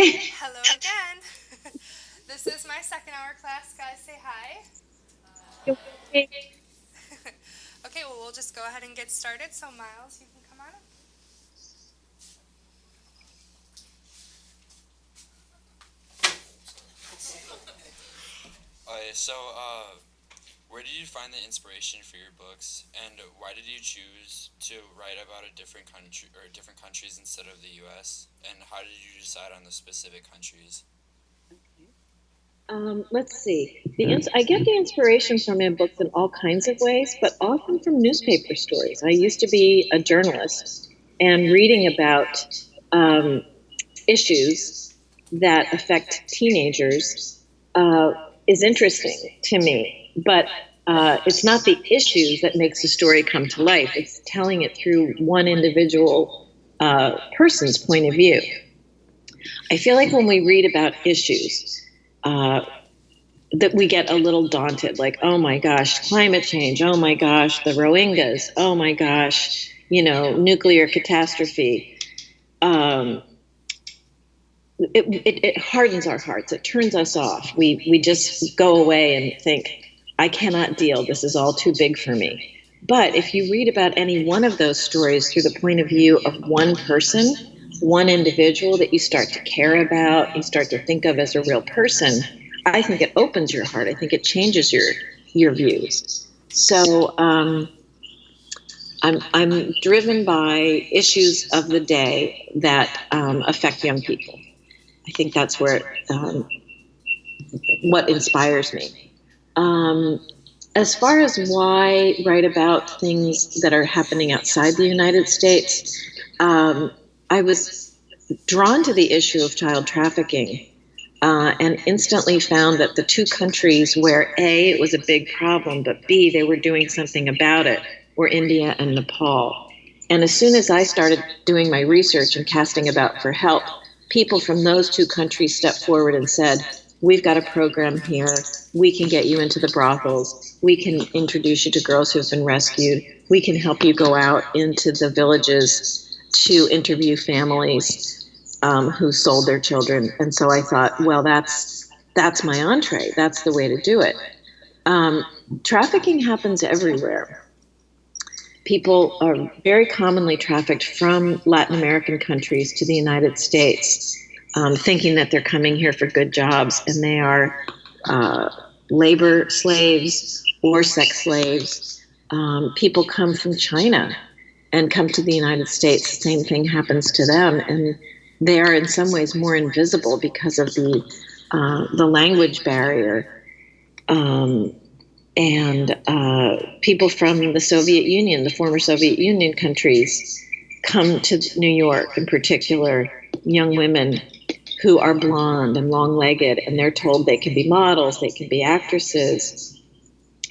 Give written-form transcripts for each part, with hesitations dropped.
Hello again. This is my second hour class. Guys, say hi. Okay, well, we'll just go ahead and get started. So, Miles, you can come on up. Where did you find the inspiration for your books, and why did you choose to write about a different country or different countries instead of the U.S.? And how did you decide on the specific countries? Let's see. I get the inspiration from my books in all kinds of ways, but often from newspaper stories. I used to be a journalist, and reading about issues that affect teenagers is interesting to me. But it's not the issues that makes the story come to life. It's telling it through one individual person's point of view. I feel like when we read about issues, that we get a little daunted, like, oh my gosh, climate change, oh my gosh, the Rohingyas, oh my gosh, nuclear catastrophe. It hardens our hearts. It turns us off. We just go away and think, I cannot deal. This is all too big for me. But if you read about any one of those stories through the point of view of one person, one individual that you start to care about, you start to think of as a real person, I think it opens your heart. I think it changes your views. So I'm driven by issues of the day that affect young people. I think that's where what inspires me. As far as why write about things that are happening outside the United States, I was drawn to the issue of child trafficking and instantly found that the two countries where A, it was a big problem, but B, they were doing something about it, were India and Nepal. And as soon as I started doing my research and casting about for help, people from those two countries stepped forward and said, we've got a program here. We can get you into the brothels. We can introduce you to girls who've been rescued. We can help you go out into the villages to interview families who sold their children. And so I thought, well, that's my entree. That's the way to do it. Trafficking happens everywhere. People are very commonly trafficked from Latin American countries to the United States, thinking that they're coming here for good jobs, and they are labor slaves or sex slaves. People come from China and come to the United States. The same thing happens to them, and they are in some ways more invisible because of the language barrier. And people from the Soviet Union, the former Soviet Union countries, come to New York, in particular, young women who are blonde and long-legged, and they're told they can be models, they can be actresses,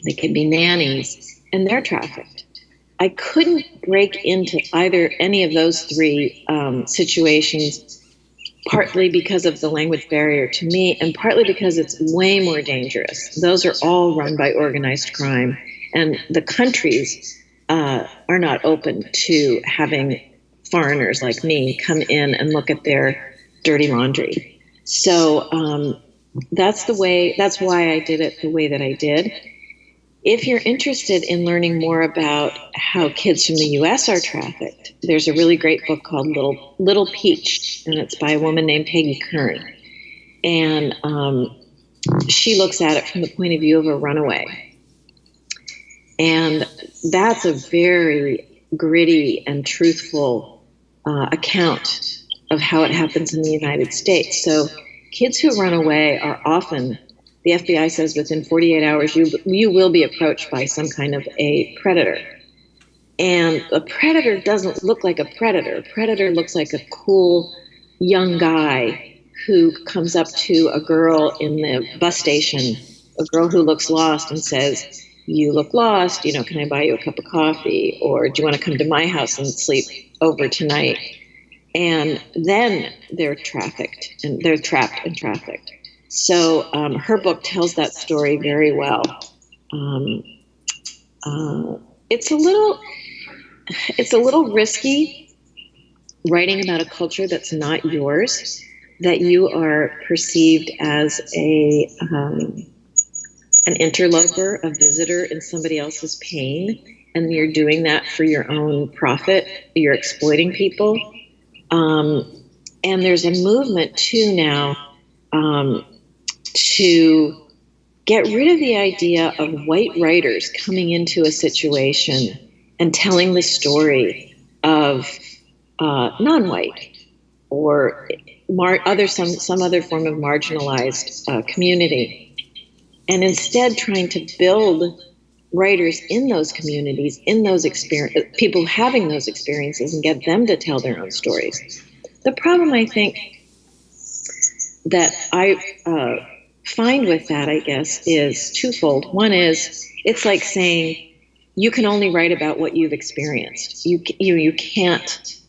they can be nannies, and they're trafficked. I couldn't break into any of those three situations, partly because of the language barrier to me, and partly because it's way more dangerous. Those are all run by organized crime, and the countries are not open to having foreigners like me come in and look at their dirty laundry. So that's why I did it the way that I did. If you're interested in learning more about how kids from the U.S. are trafficked, there's a really great book called Little Peach, and it's by a woman named Peggy Kern. And she looks at it from the point of view of a runaway. And that's a very gritty and truthful account of how it happens in the United States. So kids who run away are often, the FBI says within 48 hours, you will be approached by some kind of a predator. And a predator doesn't look like a predator. A predator looks like a cool young guy who comes up to a girl in the bus station, a girl who looks lost, and says, you look lost, can I buy you a cup of coffee? Or do you want to come to my house and sleep over tonight? And then they're trafficked, and they're trapped and trafficked. So her book tells that story very well. It's a little risky writing about a culture that's not yours, that you are perceived as an interloper, a visitor in somebody else's pain, and you're doing that for your own profit. You're exploiting people. And there's a movement too now to get rid of the idea of white writers coming into a situation and telling the story of non-white or some other form of marginalized community, and instead trying to build writers in those communities, in those people having those experiences, and get them to tell their own stories. The problem, I think, that I find with that, I guess, is twofold. One is, it's like saying you can only write about what you've experienced. You can't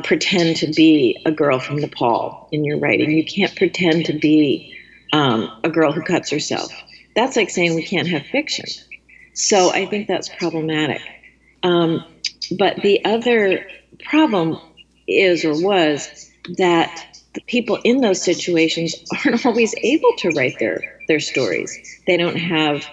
pretend to be a girl from Nepal in your writing. You can't pretend to be a girl who cuts herself. That's like saying we can't have fiction. So I think that's problematic. But the other problem is, or was, that the people in those situations aren't always able to write their stories. They don't have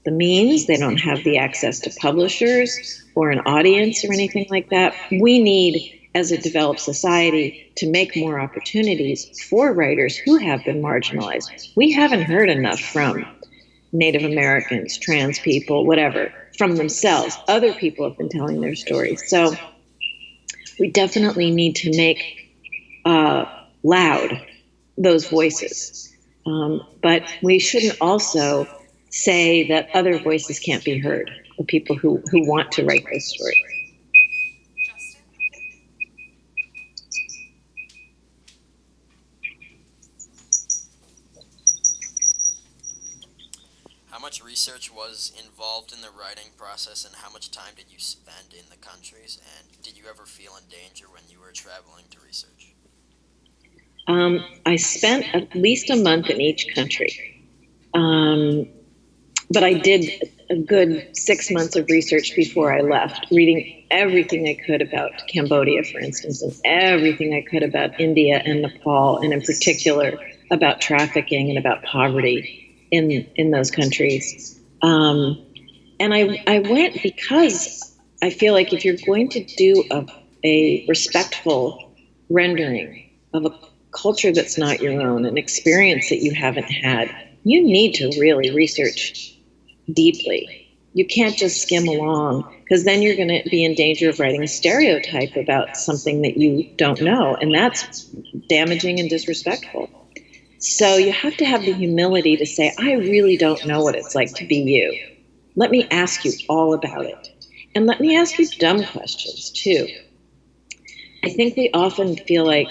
the means, they don't have the access to publishers or an audience or anything like that. We need, as a developed society, to make more opportunities for writers who have been marginalized. We haven't heard enough from Native Americans, trans people, whatever, from themselves. Other people have been telling their stories. So we definitely need to make loud those voices. But we shouldn't also say that other voices can't be heard, the people who want to write those stories. Justin? How much research was involved in the writing process, and how much time did you spend in the countries? And did you ever feel in danger when you were traveling to research? I spent at least a month in each country. But I did a good 6 months of research before I left, reading everything I could about Cambodia, for instance, and everything I could about India and Nepal, and in particular about trafficking and about poverty in those countries. And I went because I feel like if you're going to do a respectful rendering of a culture that's not your own, an experience that you haven't had, you need to really research deeply. You can't just skim along, because then you're going to be in danger of writing a stereotype about something that you don't know, and that's damaging and disrespectful. So you have to have the humility to say, I really don't know what it's like to be you. Let me ask you all about it. And let me ask you dumb questions too. I think we often feel like,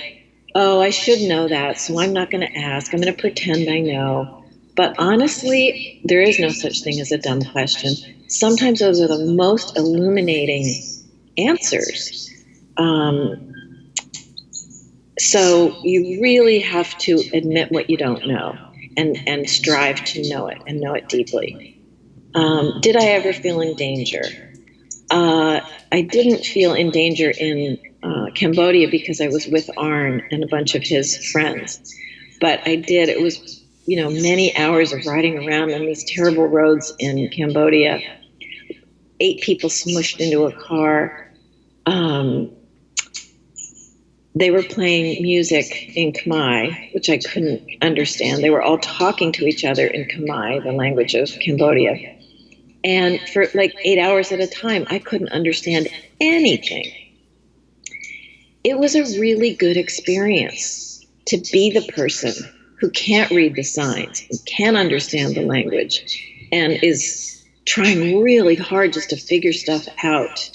oh, I should know that, so I'm not going to ask. I'm going to pretend I know. But honestly, there is no such thing as a dumb question. Sometimes those are the most illuminating answers. So you really have to admit what you don't know and strive to know it and know it deeply. Did I ever feel in danger? I didn't feel in danger in Cambodia because I was with Arn and a bunch of his friends. But I did, it was, many hours of riding around on these terrible roads in Cambodia. 8 people smushed into a car. They were playing music in Khmer, which I couldn't understand. They were all talking to each other in Khmer, the language of Cambodia. And for like 8 hours at a time, I couldn't understand anything. It was a really good experience to be the person who can't read the signs, and can't understand the language, and is trying really hard just to figure stuff out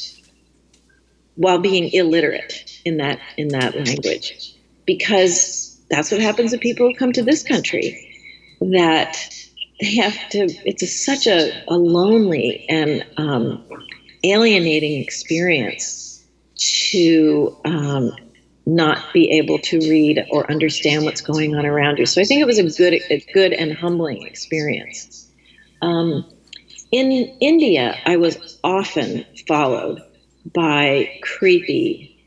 while being illiterate in that language. Because that's what happens to people who come to this country, that they have to, it's such a lonely and alienating experience to not be able to read or understand what's going on around you. So I think it was a good and humbling experience. In India, I was often followed by creepy,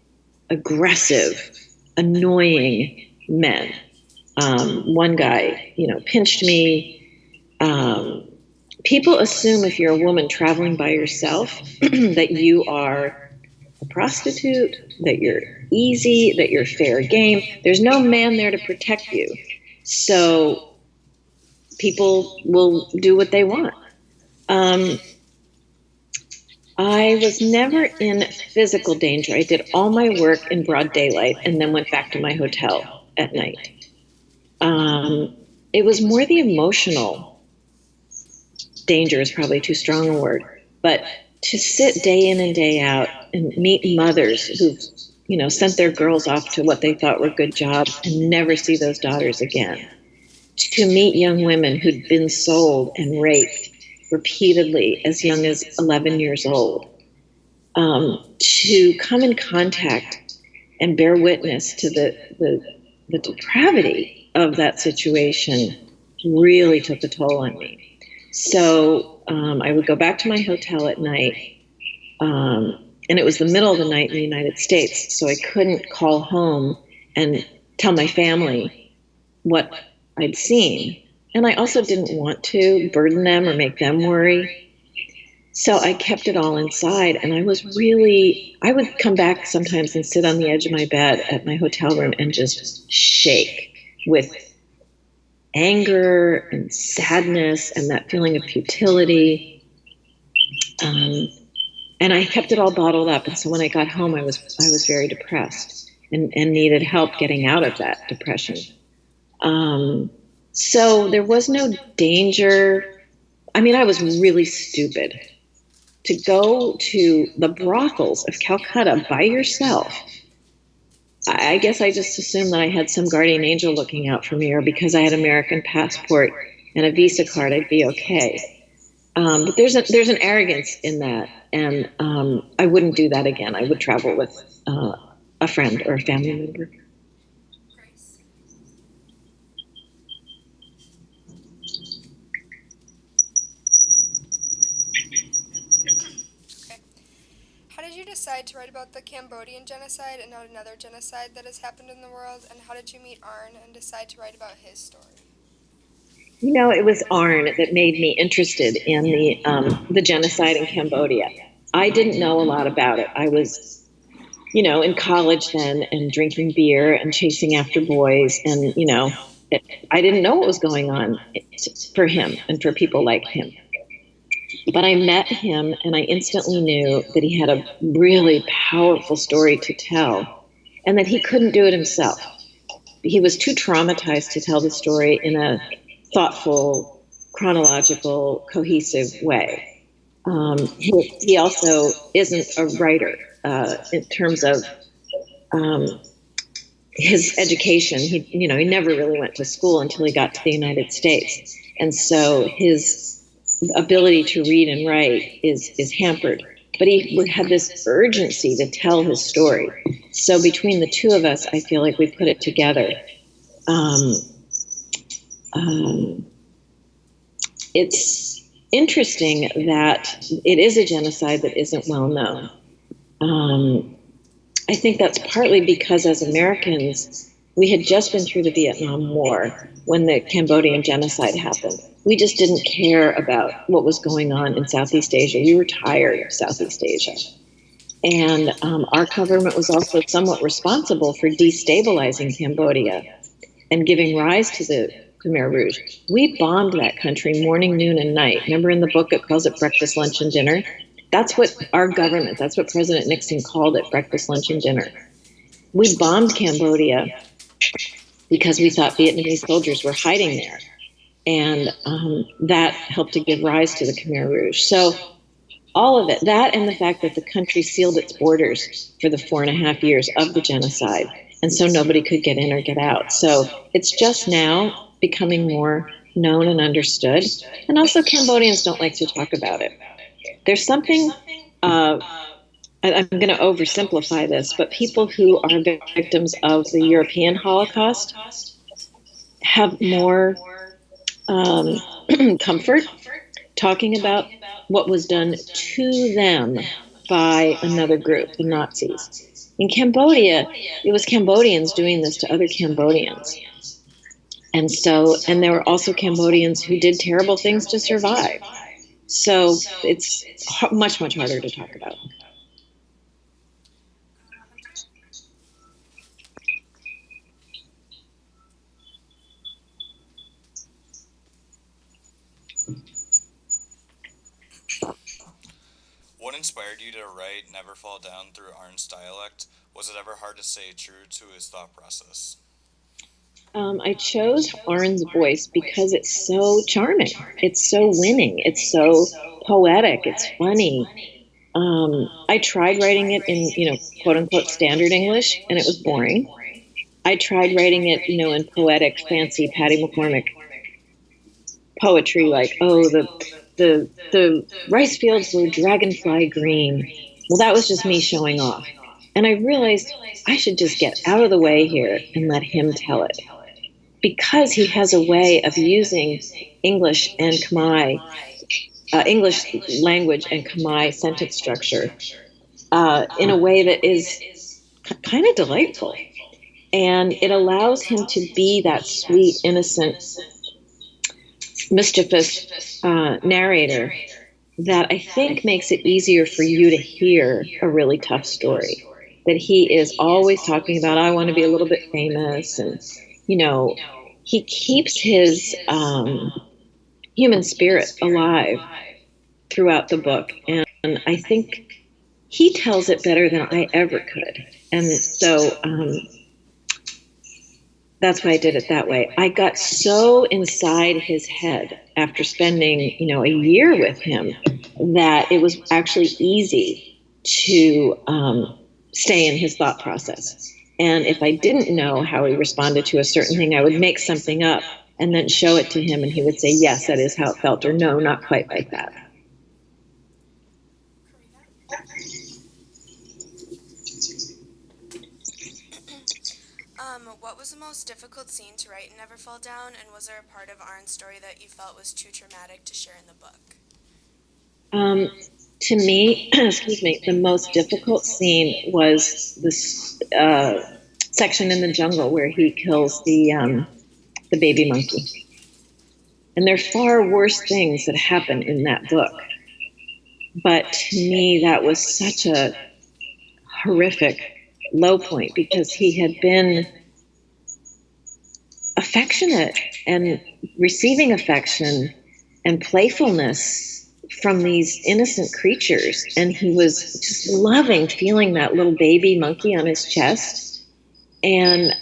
aggressive, annoying men One guy, pinched me. People assume if you're a woman traveling by yourself that you are a prostitute, that you're easy, that you're fair game. There's no man there to protect you. So people will do what they want. I was never in physical danger. I did all my work in broad daylight and then went back to my hotel at night. It was more the emotional danger is probably too strong a word, but to sit day in and day out and meet mothers who've, sent their girls off to what they thought were good jobs and never see those daughters again. To meet young women who'd been sold and raped repeatedly as young as 11 years old, to come in contact and bear witness to the depravity of that situation really took a toll on me. So I would go back to my hotel at night, and it was the middle of the night in the United States, so I couldn't call home and tell my family what I'd seen. And I also didn't want to burden them or make them worry. So I kept it all inside, and I would come back sometimes and sit on the edge of my bed at my hotel room and just shake with anger and sadness and that feeling of futility. And I kept it all bottled up. And so when I got home, I was very depressed and needed help getting out of that depression. So there was no danger. I mean, I was really stupid to go to the brothels of Calcutta by yourself. I guess I just assumed that I had some guardian angel looking out for me, or because I had an American passport and a Visa card, I'd be okay. But there's an arrogance in that, and I wouldn't do that again. I would travel with a friend or a family member. Decide to write about the Cambodian genocide and not another genocide that has happened in the world? And how did you meet Arn and decide to write about his story? It was Arn that made me interested in the genocide in Cambodia. I didn't know a lot about it. I was, in college then and drinking beer and chasing after boys. And, I didn't know what was going on for him and for people like him. But I met him, and I instantly knew that he had a really powerful story to tell, and that he couldn't do it himself. He was too traumatized to tell the story in a thoughtful, chronological, cohesive way. He also isn't a writer in terms of his education. He never really went to school until he got to the United States, and so his ability to read and write is hampered, but he had this urgency to tell his story. So between the two of us, I feel like we put it together. It's interesting that it is a genocide that isn't well known. I think that's partly because as Americans, we had just been through the Vietnam War when the Cambodian genocide happened. We just didn't care about what was going on in Southeast Asia. We were tired of Southeast Asia. And our government was also somewhat responsible for destabilizing Cambodia and giving rise to the Khmer Rouge. We bombed that country morning, noon, and night. Remember in the book it calls it breakfast, lunch, and dinner? That's what our government, that's what President Nixon called it, breakfast, lunch, and dinner. We bombed Cambodia because we thought Vietnamese soldiers were hiding there. And that helped to give rise to the Khmer Rouge. So all of it, that and the fact that the country sealed its borders for the 4.5 years of the genocide, and so nobody could get in or get out. So it's just now becoming more known and understood. And also Cambodians don't like to talk about it. There's something, I'm going to oversimplify this, but people who are victims of the European Holocaust have more comfort talking about what was done to them by another group, the Nazis. In Cambodia, it was Cambodians doing this to other Cambodians. And so, and there were also Cambodians who did terrible things to survive. So it's much, much harder to talk about. What inspired you to write Never Fall Down through Arn's dialect? Was it ever hard to stay true to his thought process? I chose Arn's voice because it's so charming. It's so winning. It's so poetic. It's funny. I tried writing it in, quote unquote standard English, and it was boring. I tried writing it, in poetic, fancy Patty McCormick poetry, like, oh, the rice fields were dragonfly green. Well, that was just me showing off. And I realized I should just get out of the way here and let him tell it. Because he has a way of using English and Khmer, English language and Khmer sentence structure in a way that is kind of delightful. And it allows him to be that sweet, innocent, mischievous narrator that I think makes it easier for you to hear a really tough story. That he is always talking about, I want to be a little bit famous, and he keeps his human spirit alive throughout the book, and I think he tells it better than I ever could. And so that's why I did it that way. I got so inside his head after spending, a year with him, that it was actually easy to stay in his thought process. And if I didn't know how he responded to a certain thing, I would make something up and then show it to him, and he would say, yes, that is how it felt, or no, not quite like that. What was the most difficult scene to write in Never Fall Down, and was there a part of Arn's story that you felt was too traumatic to share in the book? To me, excuse me, the most difficult scene was this section in the jungle where he kills the baby monkey. And there are far worse things that happen in that book. But to me, that was such a horrific low point, because he had been affectionate and receiving affection and playfulness from these innocent creatures. And he was just loving feeling that little baby monkey on his chest. And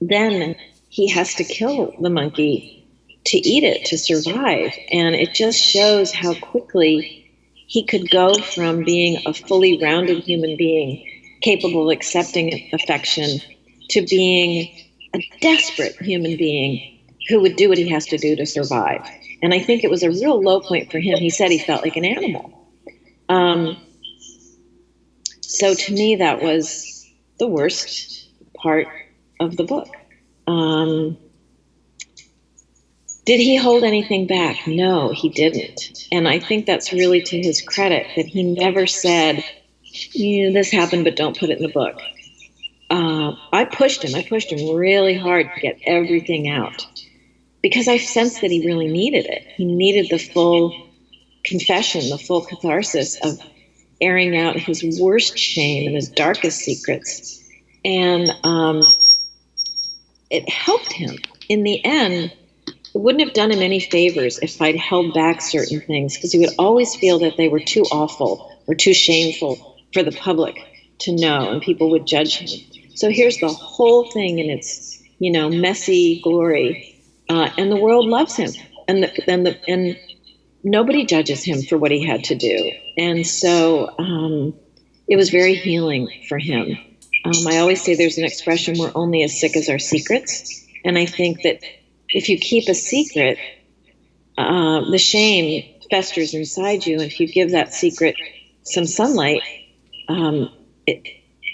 then he has to kill the monkey to eat it, to survive. And it just shows how quickly he could go from being a fully rounded human being, capable of accepting affection, to being a desperate human being who would do what he has to do to survive. And I think it was a real low point for him. He said he felt like an animal. So to me, that was the worst part of the book. Did he hold anything back? No, he didn't. And I think that's really to his credit, that he never said, this happened, but don't put it in the book. I pushed him really hard to get everything out, because I sensed that he really needed it. He needed the full confession, the full catharsis of airing out his worst shame and his darkest secrets. And it helped him. In the end, it wouldn't have done him any favors if I'd held back certain things, because he would always feel that they were too awful or too shameful for the public to know, and people would judge him. So here's the whole thing in its, messy glory, and the world loves him, and nobody judges him for what he had to do. And so it was very healing for him. I always say there's an expression, we're only as sick as our secrets. And I think that if you keep a secret, the shame festers inside you. And if you give that secret some sunlight,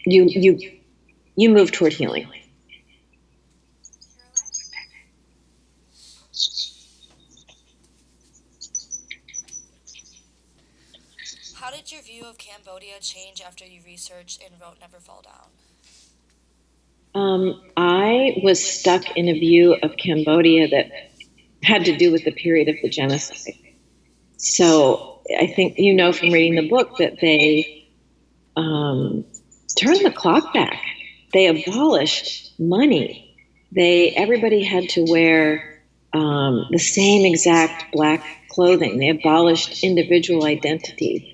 you move toward healing. How did your view of Cambodia change after you researched and wrote Never Fall Down? I I was stuck in a view of Cambodia that had to do with the period of the genocide. So I think you know from reading the book that they turned the clock back. They abolished money. Everybody had to wear the same exact black clothing. They abolished individual identity.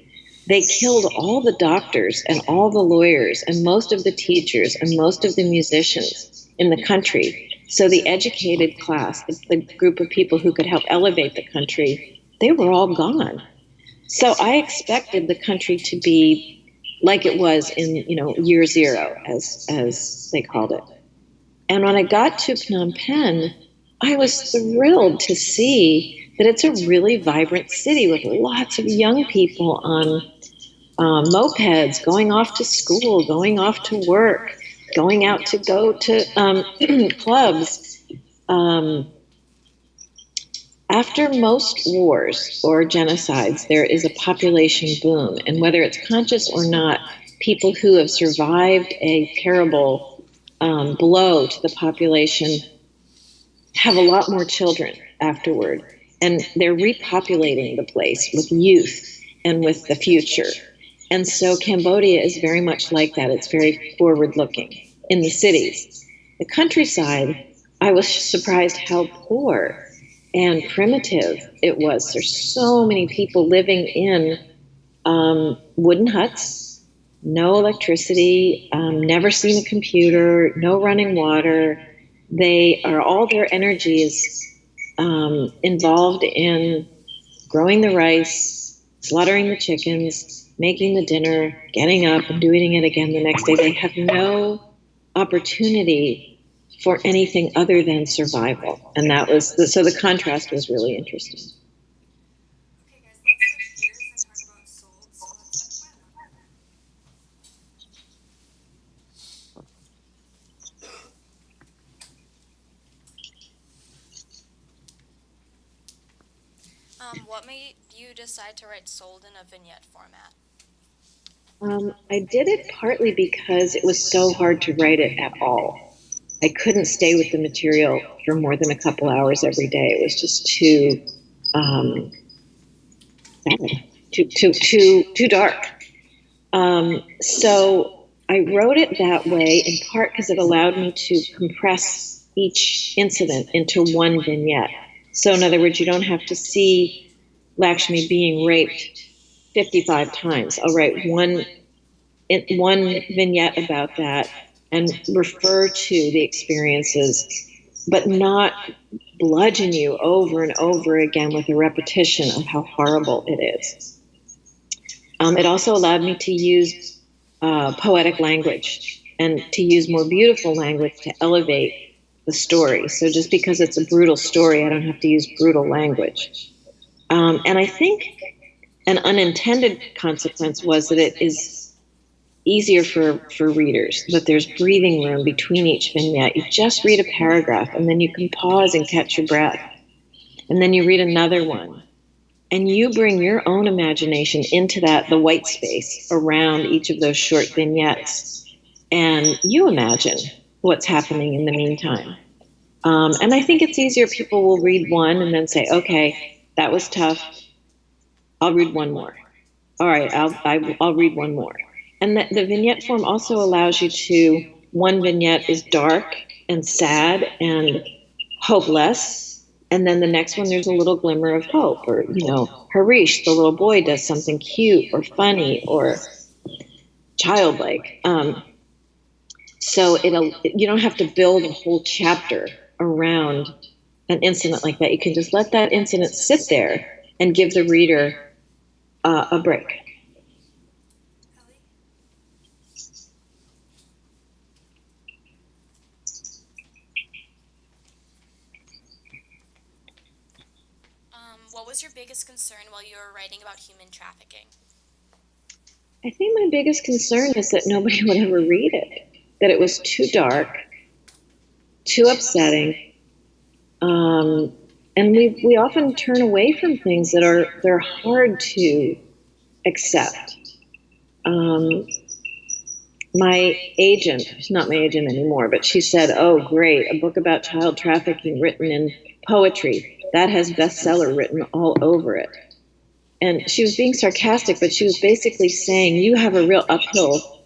They killed all the doctors and all the lawyers and most of the teachers and most of the musicians in the country. So the educated class, the group of people who could help elevate the country, they were all gone. So I expected the country to be like it was in, year zero, as they called it. And when I got to Phnom Penh, I was thrilled to see that it's a really vibrant city with lots of young people on mopeds, going off to school, going off to work, going out to go to clubs. After most wars or genocides, there is a population boom. And whether it's conscious or not, people who have survived a terrible blow to the population have a lot more children afterward. And they're repopulating the place with youth and with the future. And so Cambodia is very much like that. It's very forward-looking in the cities. The countryside, I was surprised how poor and primitive it was. There's so many people living in wooden huts, no electricity, never seen a computer, no running water. All their energy is involved in growing the rice, slaughtering the chickens, making the dinner, getting up and doing it again the next day. They have no opportunity for anything other than survival. And so the contrast was really interesting. Okay, guys, let's switch gears and talk about sold. So let's talk about what made you decide to write sold in a vignette format? I did it partly because it was so hard to write it at all. I couldn't stay with the material for more than a couple hours every day. It was just too dark. So I wrote it that way in part because it allowed me to compress each incident into one vignette. So in other words, you don't have to see Lakshmi being raped 55 times. I'll write one vignette about that and refer to the experiences, but not bludgeon you over and over again with a repetition of how horrible it is. It also allowed me to use poetic language and to use more beautiful language to elevate the story. So just because it's a brutal story, I don't have to use brutal language. And I think an unintended consequence was that it is easier for readers, that there's breathing room between each vignette. You just read a paragraph and then you can pause and catch your breath. And then you read another one. And you bring your own imagination into the white space around each of those short vignettes. And you imagine what's happening in the meantime. And I think it's easier. People will read one and then say, okay, that was tough. I'll read one more. All right, I'll read one more. And the vignette form also allows you to, one vignette is dark and sad and hopeless, and then the next one there's a little glimmer of hope, or, Harish, the little boy, does something cute or funny or childlike. So you don't have to build a whole chapter around an incident like that. You can just let that incident sit there and give the reader a break. What was your biggest concern while you were writing about human trafficking? I think my biggest concern is that nobody would ever read it, that it was too dark, too upsetting, and we often turn away from things they're hard to accept. my agent, she's not my agent anymore, but she said, "Oh, great, a book about child trafficking written in poetry. That has bestseller written all over it." And she was being sarcastic, but she was basically saying, you have a real uphill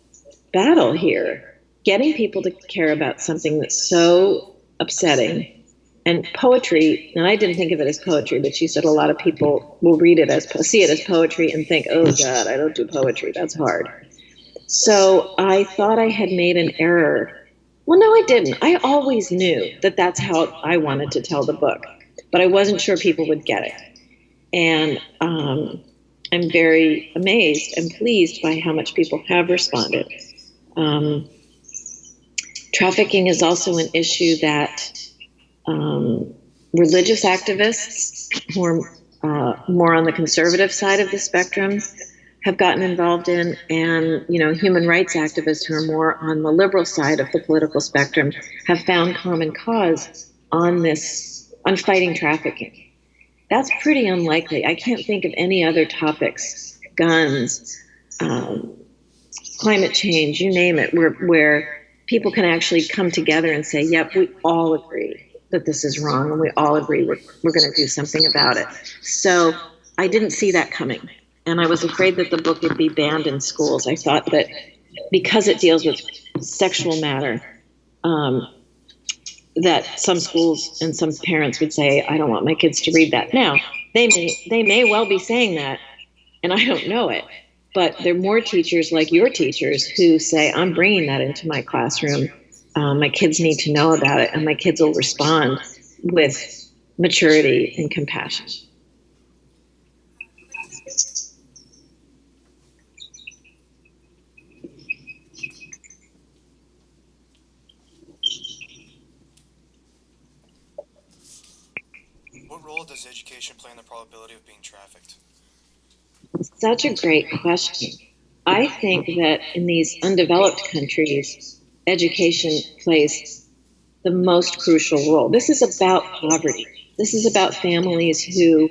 battle here, getting people to care about something that's so upsetting. And poetry, and I didn't think of it as poetry, but she said a lot of people will read it as, see it as poetry and think, oh God, I don't do poetry, that's hard. So I thought I had made an error. Well, no, I didn't. I always knew that that's how I wanted to tell the book, but I wasn't sure people would get it. And I'm very amazed and pleased by how much people have responded. Trafficking is also an issue that religious activists who are more on the conservative side of the spectrum have gotten involved in, and human rights activists who are more on the liberal side of the political spectrum have found common cause on fighting trafficking. That's pretty unlikely. I can't think of any other topics, guns, climate change, you name it, where people can actually come together and say, yep, we all agree that this is wrong, and we all agree we're going to do something about it. So I didn't see that coming, and I was afraid that the book would be banned in schools. I thought that because it deals with sexual matter, that some schools and some parents would say, I don't want my kids to read that. Now, they may well be saying that, and I don't know it, but there are more teachers like your teachers who say, I'm bringing that into my classroom. My kids need to know about it, and my kids will respond with maturity and compassion. What role does education play in the probability of being trafficked? Such a great question. I think that in these undeveloped countries, education plays the most crucial role. This is about poverty. This is about families who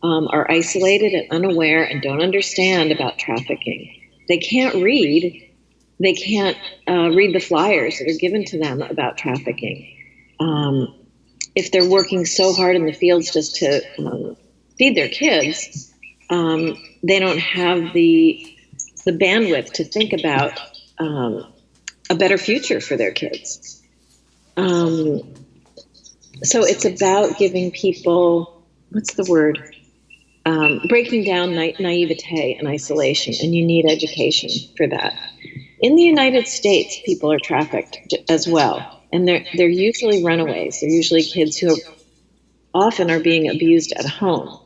are isolated and unaware and don't understand about trafficking. They can't read. They can't read the flyers that are given to them about trafficking. If they're working so hard in the fields just to feed their kids, they don't have the bandwidth to think about a better future for their kids. So it's about giving people, what's the word? Breaking down naivete and isolation, and you need education for that. In the United States, people are trafficked as well, and they're usually runaways. They're usually kids who often are being abused at home,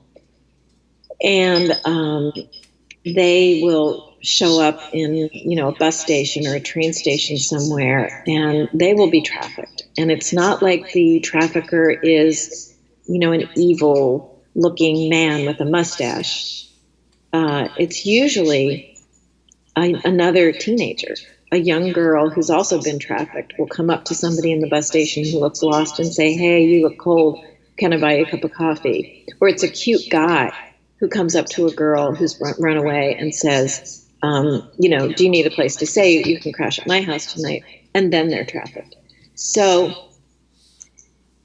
and they will show up in a bus station or a train station somewhere, and they will be trafficked. And it's not like the trafficker is an evil looking man with a mustache. It's usually another teenager, a young girl who's also been trafficked, will come up to somebody in the bus station who looks lost and say, hey, you look cold, can I buy you a cup of coffee? Or it's a cute guy who comes up to a girl who's run away and says, do you need a place to stay? You can crash at my house tonight. And then they're trafficked. So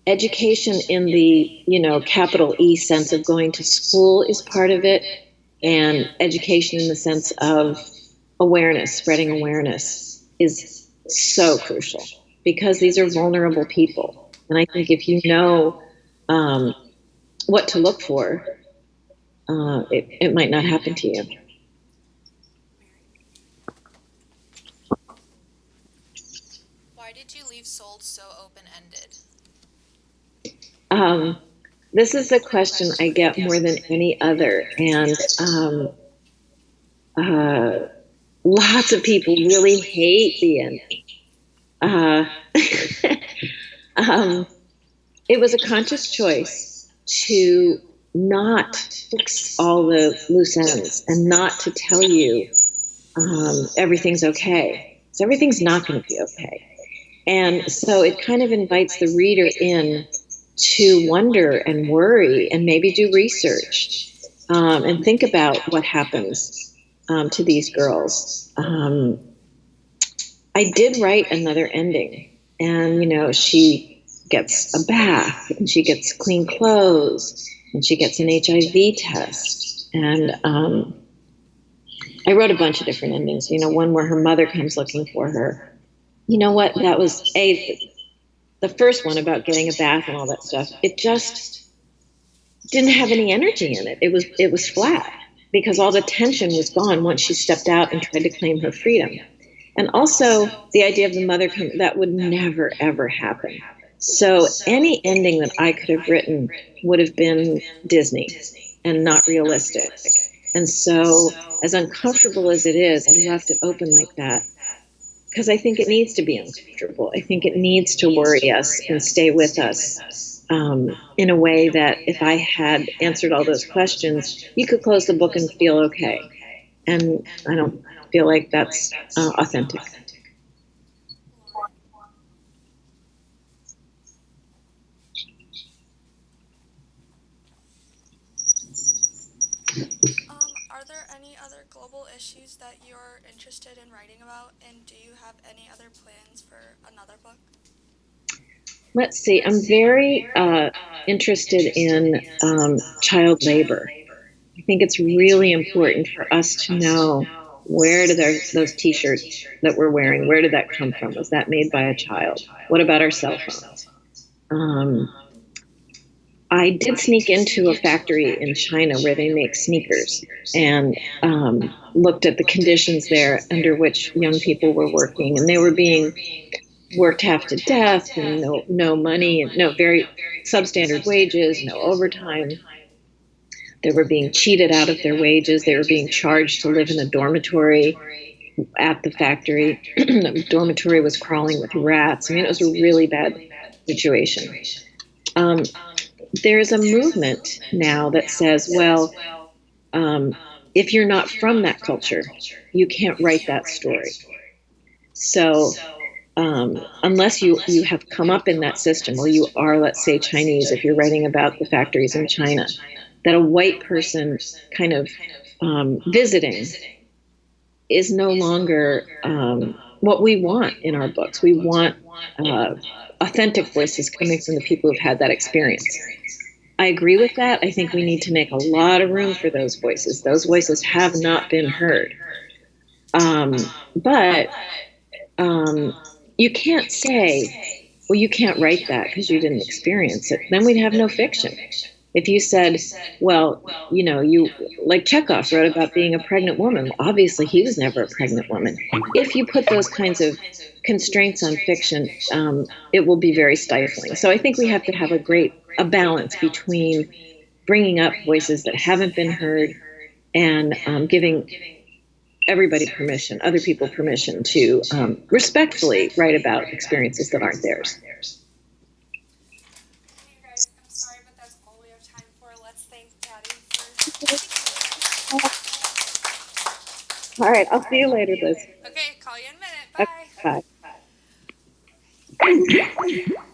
education in the, capital E sense of going to school is part of it. And education in the sense of awareness, spreading awareness, is so crucial because these are vulnerable people. And I think if you know what to look for, it might not happen to you. Why did you leave Sold so open-ended? This is a question I get more than any other, and lots of people really hate the ending. It was a conscious choice to not fix all the loose ends and not to tell you everything's okay. So everything's not going to be okay. And so it kind of invites the reader in to wonder and worry and maybe do research and think about what happens to these girls. I did write another ending. And, she gets a bath, and she gets clean clothes, and she gets an HIV test. And I wrote a bunch of different endings, one where her mother comes looking for her. You know what? That was the first one about getting a bath and all that stuff. It just didn't have any energy in it. It was flat because all the tension was gone once she stepped out and tried to claim her freedom. And also the idea of the mother that would never, ever happen. So any ending that I could have written would have been Disney and not realistic. And so as uncomfortable as it is, I left it open like that because I think it needs to be uncomfortable. I think it needs to worry us and stay with us in a way that if I had answered all those questions, you could close the book and feel okay. And I don't feel like that's authentic. Are there any other global issues that you're interested in writing about, and do you have any other plans for another book? Let's see. I'm very interested in child labor. I think it's really important for us to know, where do those T-shirts that we're wearing, where did that come from? Was that made by a child? What about our cell phones? I did sneak into a factory in China where they make sneakers and looked at the conditions there under which young people were working, and they were being worked half to death, and no money, and no very substandard wages, no overtime. They were being cheated out of their wages. They were being charged to live in a dormitory at the factory. The dormitory was crawling with rats. I mean, it was a really bad situation. There's a movement now that says, well, if you're not from that culture, you can't write that story. So unless you have come up in that system, or you are, let's say, Chinese, if you're writing about the factories in China, that a white person kind of visiting is no longer what we want in our books. We want authentic voices coming from the people who've had that experience. I agree with that. I think we need to make a lot of room for those voices. Those voices have not been heard. But you can't say, well, you can't write that because you didn't experience it. Then we'd have no fiction. If you said, well, you, like Chekhov wrote about being a pregnant woman. Obviously, he was never a pregnant woman. If you put those kinds of constraints on fiction, it will be very stifling. So I think we have to have a balance between bringing up voices that haven't been heard and giving everybody permission, other people permission to respectfully write about experiences that aren't theirs. All right, I'll see you later, Liz. Okay, call you in a minute. Bye. Okay, bye.